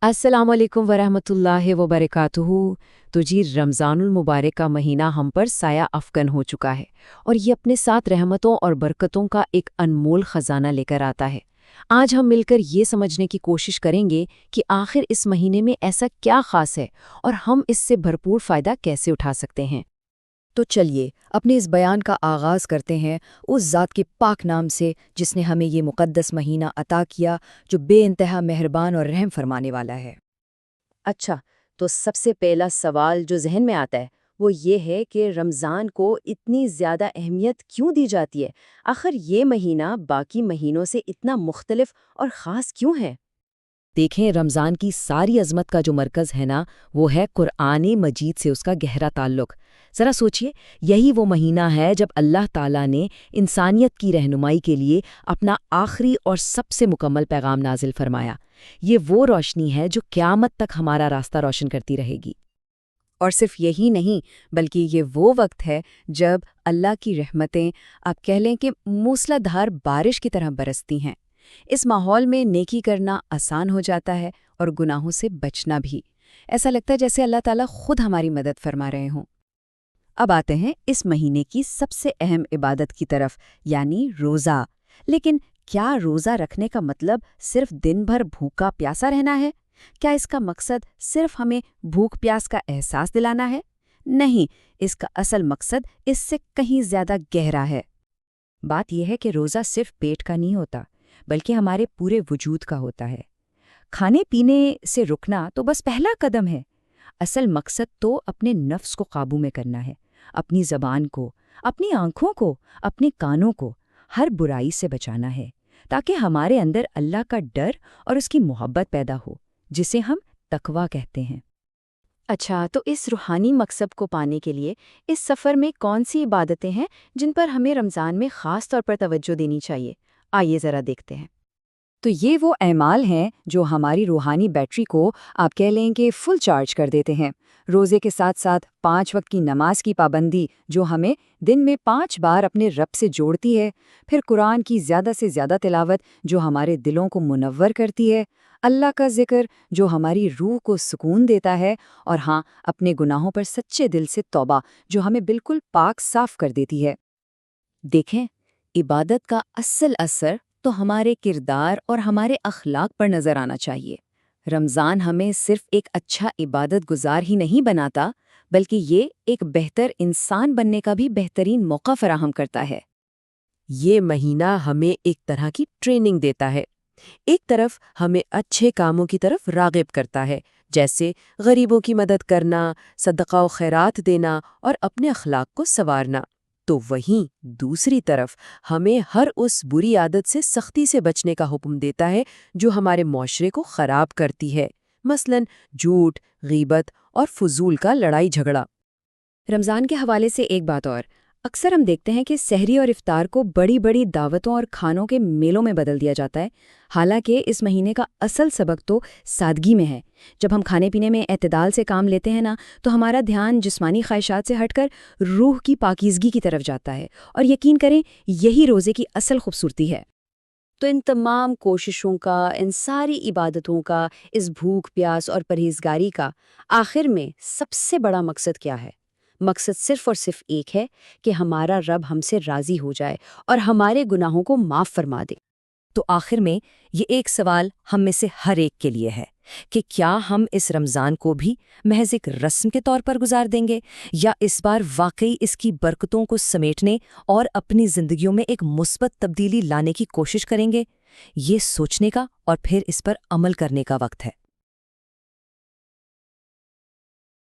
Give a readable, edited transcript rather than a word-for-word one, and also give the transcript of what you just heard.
अस्सलाम वालेकुम वरहमतुल्लाहि वबरकातुहू। तो जी रमज़ानुल मुबारक का महीना हम पर साया अफ़गन हो चुका है और ये अपने साथ रहमतों और बरकतों का एक अनमोल ख़जाना लेकर आता है। आज हम मिलकर ये समझने की कोशिश करेंगे कि आखिर इस महीने में ऐसा क्या ख़ास है और हम इससे भरपूर फ़ायदा कैसे उठा सकते हैं। तो चलिए अपने इस बयान का आगाज़ करते हैं उस ज़ात के पाक नाम से जिसने हमें ये मुक़द्दस महीना अता किया, जो बेइंतहा मेहरबान और रहम फरमाने वाला है। अच्छा, तो सबसे पहला सवाल जो जहन में आता है वो ये है कि रमज़ान को इतनी ज़्यादा अहमियत क्यों दी जाती है। आखिर ये महीना बाकी महीनों से इतना मुख्तलिफ और ख़ास क्यों है। देखें, रमज़ान की सारी अज़मत का जो मरकज़ है ना, वो है कुरान मजीद से उसका गहरा ताल्लुक़। ज़रा सोचिए, यही वो महीना है जब अल्लाह ताला ने इंसानियत की रहनुमाई के लिए अपना आखिरी और सबसे मुकम्मल पैगाम नाजिल फरमाया। ये वो रोशनी है जो क़यामत तक हमारा रास्ता रोशन करती रहेगी। और सिर्फ यही नहीं, बल्कि ये वो वक्त है जब अल्लाह की रहमतें, आप कह लें कि मूसलाधार बारिश की तरह बरसती हैं। इस माहौल में नेकी करना आसान हो जाता है और गुनाहों से बचना भी। ऐसा लगता है जैसे अल्लाह ताला खुद हमारी मदद फरमा रहे हों। अब आते हैं इस महीने की सबसे अहम इबादत की तरफ, यानी रोज़ा। लेकिन क्या रोज़ा रखने का मतलब सिर्फ दिन भर भूखा प्यासा रहना है? क्या इसका मकसद सिर्फ हमें भूख प्यास का एहसास दिलाना है? नहीं, इसका असल मकसद इससे कहीं ज़्यादा गहरा है। बात यह है कि रोज़ा सिर्फ पेट का नहीं होता, बल्कि हमारे पूरे वजूद का होता है। खाने पीने से रुकना तो बस पहला कदम है। असल मकसद तो अपने नफ्स को काबू में करना है, अपनी ज़बान को, अपनी आँखों को, अपने कानों को हर बुराई से बचाना है, ताकि हमारे अंदर अल्लाह का डर और उसकी मोहब्बत पैदा हो, जिसे हम तकवा कहते हैं। अच्छा, तो इस रूहानी मकसद को पाने के लिए इस सफ़र में कौन सी इबादतें हैं जिन पर हमें रमज़ान में ख़ास तौर पर तवज्जो देनी चाहिए? आइए ज़रा देखते हैं। तो ये वो अमाल हैं जो हमारी रूहानी बैटरी को, आप कह लें कि फुल चार्ज कर देते हैं। रोज़े के साथ साथ 5 वक्त की नमाज की पाबंदी, जो हमें दिन में 5 बार अपने रब से जोड़ती है। फिर कुरान की ज़्यादा से ज़्यादा तिलावत, जो हमारे दिलों को मुनव्वर करती है। अल्लाह का जिक्र, जो हमारी रूह को सुकून देता है। और हाँ, अपने गुनाहों पर सच्चे दिल से तौबा, जो हमें बिल्कुल पाक साफ कर देती है। देखें, इबादत का असल असर तो हमारे किरदार और हमारे अखलाक पर नजर आना चाहिए। रमज़ान हमें सिर्फ एक अच्छा इबादत गुजार ही नहीं बनाता, बल्कि ये एक बेहतर इंसान बनने का भी बेहतरीन मौका फराहम करता है। ये महीना हमें एक तरह की ट्रेनिंग देता है। एक तरफ हमें अच्छे कामों की तरफ राग़िब करता है, जैसे गरीबों की मदद करना, सदका व खैरात देना और अपने अखलाक को संवारना। तो वहीं दूसरी तरफ हमें हर उस बुरी आदत से सख्ती से बचने का हुक्म देता है जो हमारे माशरे को ख़राब करती है, मसलन झूठ, गीबत और फजूल का लड़ाई झगड़ा। रमज़ान के हवाले से एक बात और, अक्सर हम देखते हैं कि सहरी और इफ्तार को बड़ी बड़ी दावतों और खानों के मेलों में बदल दिया जाता है। हालांकि इस महीने का असल सबक तो सादगी में है। जब हम खाने पीने में एतदाल से काम लेते हैं ना, तो हमारा ध्यान जिस्मानी ख्वाहिशात से हटकर रूह की पाकीज़गी की तरफ जाता है। और यकीन करें, यही रोज़े की असल खूबसूरती है। तो इन तमाम कोशिशों का, इन सारी इबादतों का, इस भूख प्यास और परहेजगारी का आखिर में सबसे बड़ा मकसद क्या है? मकसद सिर्फ और सिर्फ एक है कि हमारा रब हमसे राज़ी हो जाए और हमारे गुनाहों को माफ़ फरमा दे। तो आखिर में ये एक सवाल हम में से हर एक के लिए है कि क्या हम इस रमज़ान को भी महज एक रस्म के तौर पर गुजार देंगे, या इस बार वाकई इसकी बरकतों को समेटने और अपनी ज़िंदगियों में एक मुस्बत तब्दीली लाने की कोशिश करेंगे? ये सोचने का और फिर इस पर अमल करने का वक्त है।